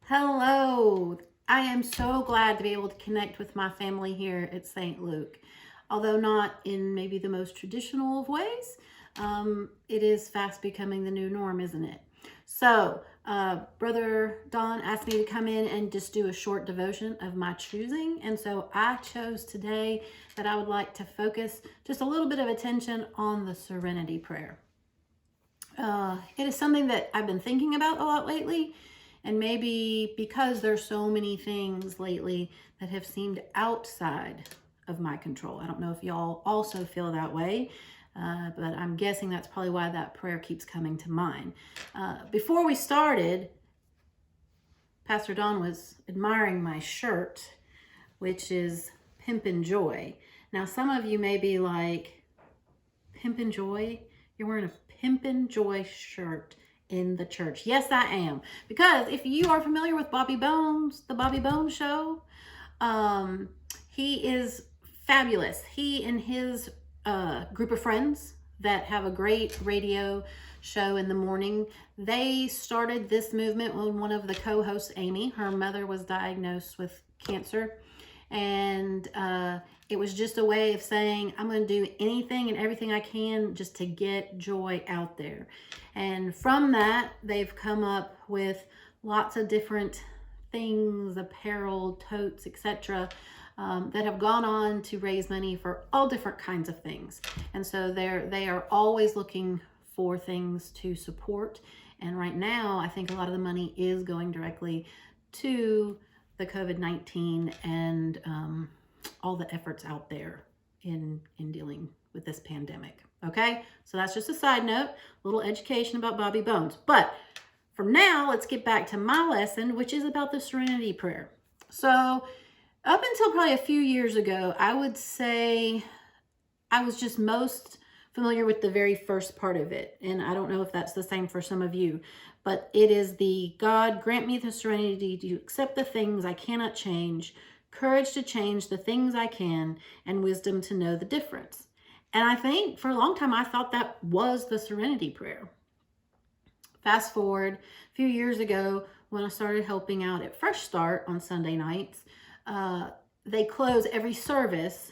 Hello. I am so glad to be able to connect with my family here at St. Luke. Although not in maybe the most traditional of ways, it is fast becoming the new norm, isn't it? So, Brother Don asked me to come in and just do a short devotion of my choosing. And so I chose today that I would like to focus just a little bit of attention on the Serenity Prayer. It is something that I've been thinking about a lot lately, and maybe because there's so many things lately that have seemed outside of my control. I don't know if y'all also feel that way, but I'm guessing that's probably why that prayer keeps coming to mind. Before we started, Pastor Don was admiring my shirt, which is Pimpin' Joy. Now, some of you may be like, Pimpin' Joy? You're wearing a Pimpin' Joy shirt in the church. Yes, I am. Because if you are familiar with Bobby Bones, the Bobby Bones show, he is fabulous. He and his group of friends that have a great radio show in the morning, they started this movement when one of the co-hosts, Amy, her mother was diagnosed with cancer. And it was just a way of saying, I'm going to do anything and everything I can just to get joy out there. And from that, they've come up with lots of different things, apparel, totes, etc., that have gone on to raise money for all different kinds of things. And so they are always looking for things to support. And right now, I think a lot of the money is going directly to the COVID-19 and all the efforts out there in dealing with this pandemic. Okay, so that's just a side note, a little education about Bobby Bones. But from now, let's get back to my lesson, which is about the Serenity Prayer. So up until probably a few years ago, I would say I was just most familiar with the very first part of it. And I don't know if that's the same for some of you, but it is the God, grant me the serenity to accept the things I cannot change, courage to change the things I can, and wisdom to know the difference. And I think for a long time, I thought that was the Serenity Prayer. Fast forward a few years ago when I started helping out at Fresh Start on Sunday nights, they close every service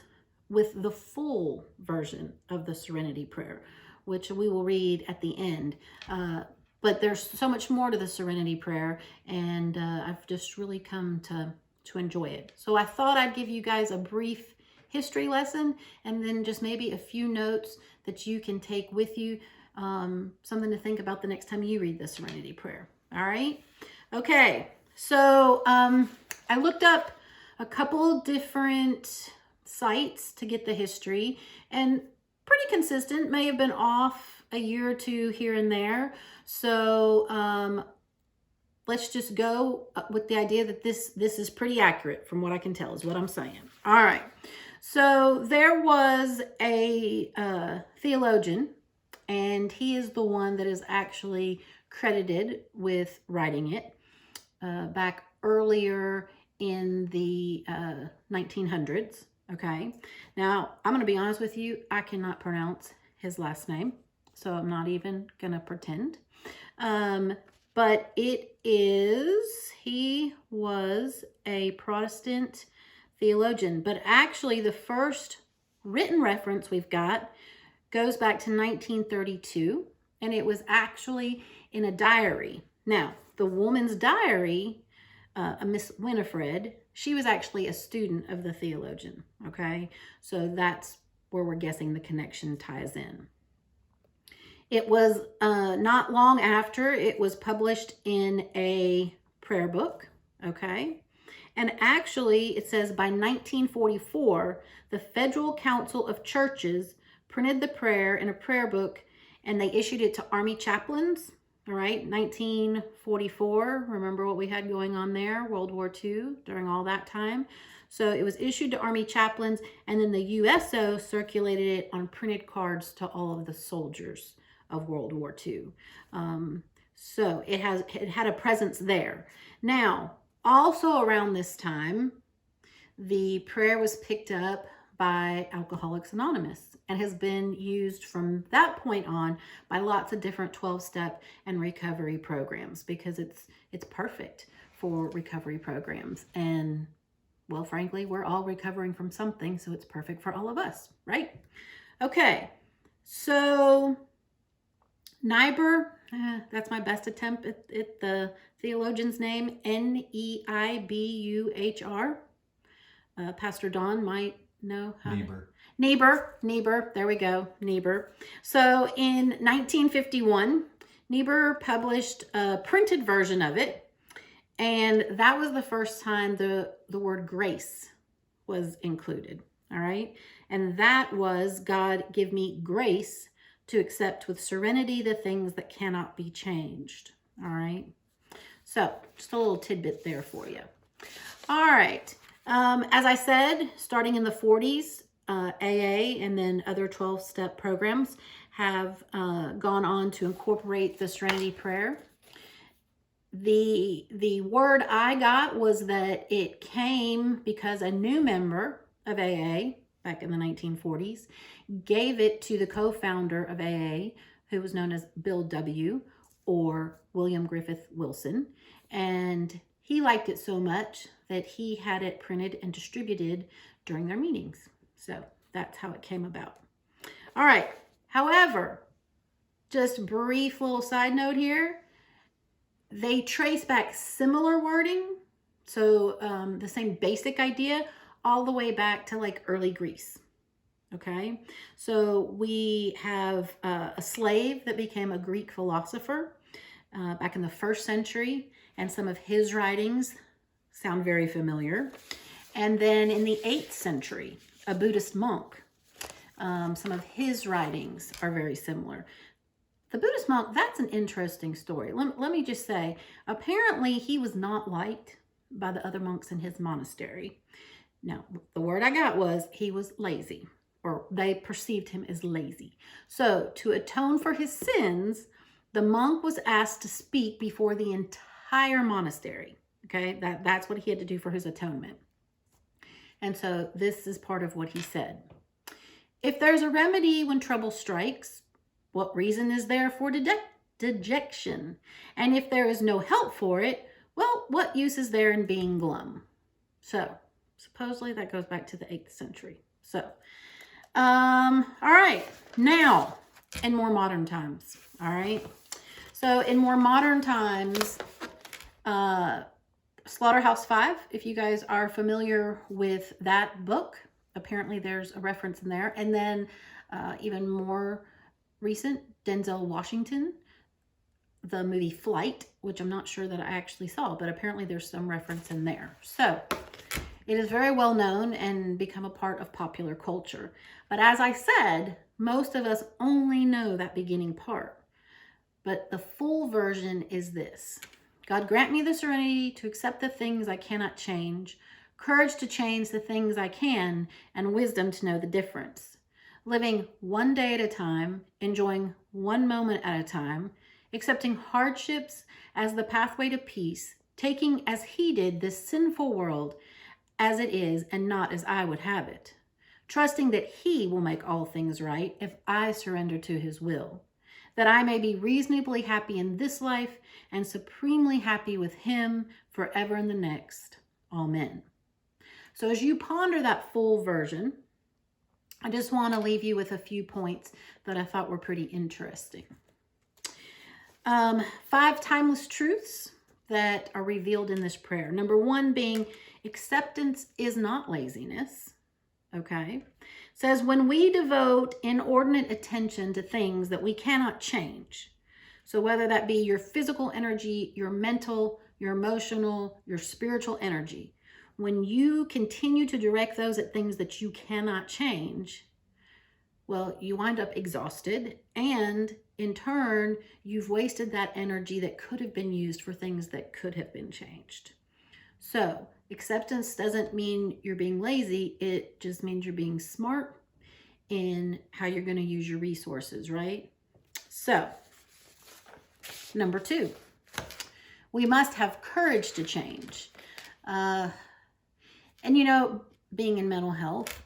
with the full version of the Serenity Prayer, which we will read at the end. But there's so much more to the Serenity Prayer, and I've just really come to enjoy it. So I thought I'd give you guys a brief history lesson, and then just maybe a few notes that you can take with you, something to think about the next time you read the Serenity Prayer. All right? Okay, so I looked up a couple different sites to get the history, and pretty consistent, may have been off a year or two here and there. So let's just go with the idea that this is pretty accurate from what I can tell is what I'm saying. All right. So there was a theologian, and he is the one that is actually credited with writing it back earlier in the 1900s. Okay. Now, I'm going to be honest with you. I cannot pronounce his last name, so I'm not even going to pretend. But he was a Protestant theologian. But actually, the first written reference we've got goes back to 1932, and it was actually in a diary. Now, the woman's diary, Miss Winifred, she was actually a student of the theologian, okay? So that's where we're guessing the connection ties in. It was not long after it was published in a prayer book, okay? And actually, it says by 1944, the Federal Council of Churches printed the prayer in a prayer book, and they issued it to Army chaplains. All right, 1944, remember what we had going on there, World War II, during all that time. So it was issued to Army chaplains, and then the USO circulated it on printed cards to all of the soldiers of World War II. So it had a presence there. Now, also around this time, the prayer was picked up by Alcoholics Anonymous, and has been used from that point on by lots of different 12-step and recovery programs because it's perfect for recovery programs. And well, frankly, we're all recovering from something, so it's perfect for all of us, right? Okay, so Niebuhr, that's my best attempt at the theologian's name, Neibuhr. Pastor Don might know how. Niebuhr, there we go, Niebuhr. So in 1951, Niebuhr published a printed version of it, and that was the first time the word grace was included, all right? And that was, God, give me grace to accept with serenity the things that cannot be changed, all right? So just a little tidbit there for you. All right. As I said, starting in the 40s, AA and then other 12-step programs have gone on to incorporate the Serenity Prayer. The word I got was that it came because a new member of AA back in the 1940s gave it to the co-founder of AA, who was known as Bill W. or William Griffith Wilson, and he liked it so much that he had it printed and distributed during their meetings. So that's how it came about. All right. However, just brief little side note here. They trace back similar wording, so the same basic idea, all the way back to like early Greece. Okay, so we have a slave that became a Greek philosopher back in the 1st century, and some of his writings sound very familiar. And then in the 8th century, a Buddhist monk, some of his writings are very similar. The Buddhist monk, that's an interesting story. Let me just say, apparently he was not liked by the other monks in his monastery. Now, the word I got was he was lazy, or they perceived him as lazy. So to atone for his sins, the monk was asked to speak before the entire monastery. Okay, that's what he had to do for his atonement. And so this is part of what he said. If there's a remedy when trouble strikes, what reason is there for dejection? And if there is no help for it, well, what use is there in being glum? So supposedly that goes back to the 8th century. So, all right, now in more modern times, all right? So in more modern times, Slaughterhouse-Five, if you guys are familiar with that book, apparently there's a reference in there. And then even more recent, Denzel Washington, the movie Flight, which I'm not sure that I actually saw, but apparently there's some reference in there. So it is very well known and become a part of popular culture. But as I said, most of us only know that beginning part. But the full version is this: God, grant me the serenity to accept the things I cannot change, courage to change the things I can, and wisdom to know the difference. Living one day at a time, enjoying one moment at a time, accepting hardships as the pathway to peace, taking as he did this sinful world as it is and not as I would have it, trusting that he will make all things right if I surrender to his will, that I may be reasonably happy in this life and supremely happy with him forever in the next. Amen. So as you ponder that full version, I just want to leave you with a few points that I thought were pretty interesting. 5 timeless truths that are revealed in this prayer. Number 1 being acceptance is not laziness. Okay. It says when we devote inordinate attention to things that we cannot change. So whether that be your physical energy, your mental, your emotional, your spiritual energy, when you continue to direct those at things that you cannot change, well, you wind up exhausted, and in turn, you've wasted that energy that could have been used for things that could have been changed. So acceptance doesn't mean you're being lazy. It just means you're being smart in how you're going to use your resources, right? So, number 2, we must have courage to change. And you know, being in mental health,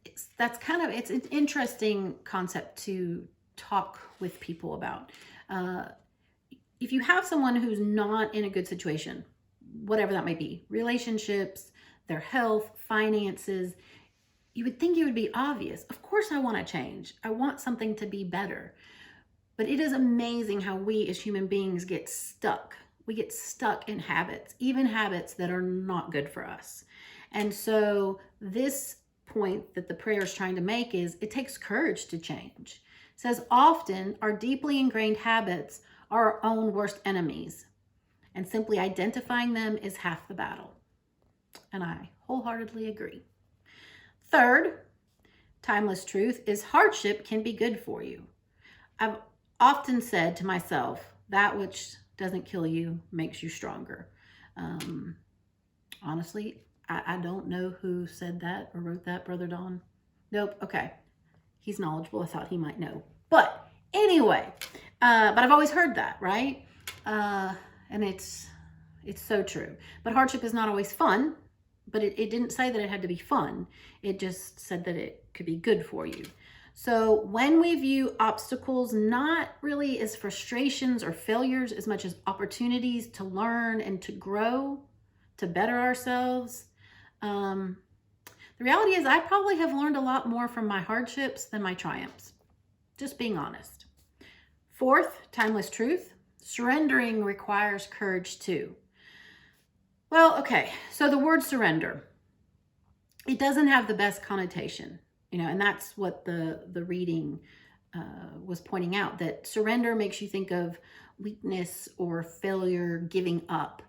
it's an interesting concept to talk with people about. If you have someone who's not in a good situation, whatever that might be, relationships, their health, finances, you would think it would be obvious. Of course I want to change. I want something to be better. But it is amazing how we as human beings get stuck. We get stuck in habits, even habits that are not good for us. And so this point that the prayer is trying to make is it takes courage to change. It says often our deeply ingrained habits are our own worst enemies, and simply identifying them is half the battle. And I wholeheartedly agree. Third, timeless truth is hardship can be good for you. I've often said to myself, that which doesn't kill you makes you stronger. Honestly, I don't know who said that or wrote that, Brother Don. Nope. Okay. He's knowledgeable. I thought he might know. But anyway, but I've always heard that, right? And it's so true. But hardship is not always fun, but it didn't say that it had to be fun. It just said that it could be good for you. So when we view obstacles not really as frustrations or failures as much as opportunities to learn and to grow, to better ourselves, the reality is I probably have learned a lot more from my hardships than my triumphs. Just being honest. Fourth, timeless truth. Surrendering requires courage too. Well, okay, so the word surrender, it doesn't have the best connotation, and that's what the reading was pointing out, that surrender makes you think of weakness or failure, giving up,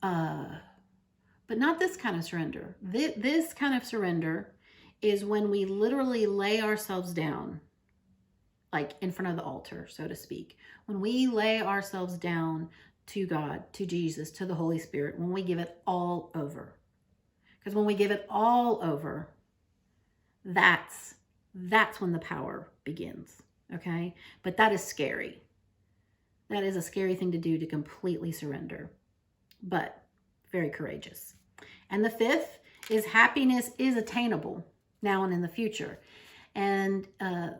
but not this kind of surrender. This kind of surrender is when we literally lay ourselves down, like in front of the altar, so to speak. When we lay ourselves down to God, to Jesus, to the Holy Spirit, when we give it all over. Because when we give it all over, that's when the power begins, okay? But that is scary. That is a scary thing to do, to completely surrender, but very courageous. And the fifth is happiness is attainable now and in the future. And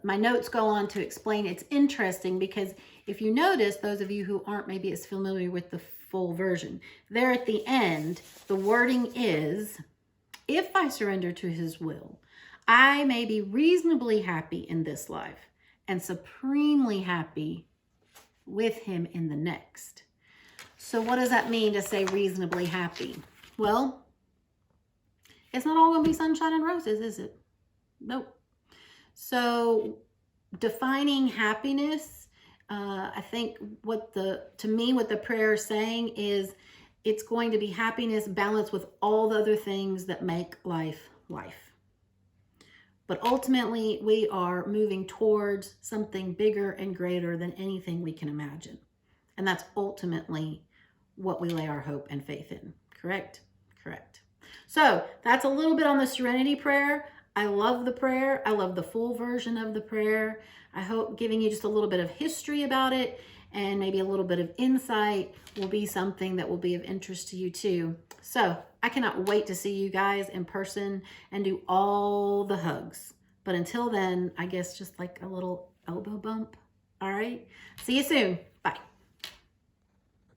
my notes go on to explain. It's interesting because if you notice, those of you who aren't maybe as familiar with the full version, there at the end, the wording is, if I surrender to his will, I may be reasonably happy in this life and supremely happy with him in the next. So what does that mean to say reasonably happy? Well, it's not all going to be sunshine and roses, is it? Nope. So defining happiness, I think what the prayer is saying is it's going to be happiness balanced with all the other things that make life life. But ultimately, we are moving towards something bigger and greater than anything we can imagine. And that's ultimately what we lay our hope and faith in. Correct? Correct. So that's a little bit on the Serenity Prayer. I love the prayer. I love the full version of the prayer. I hope giving you just a little bit of history about it and maybe a little bit of insight will be something that will be of interest to you too. So I cannot wait to see you guys in person and do all the hugs. But until then, I guess just like a little elbow bump. All right. See you soon.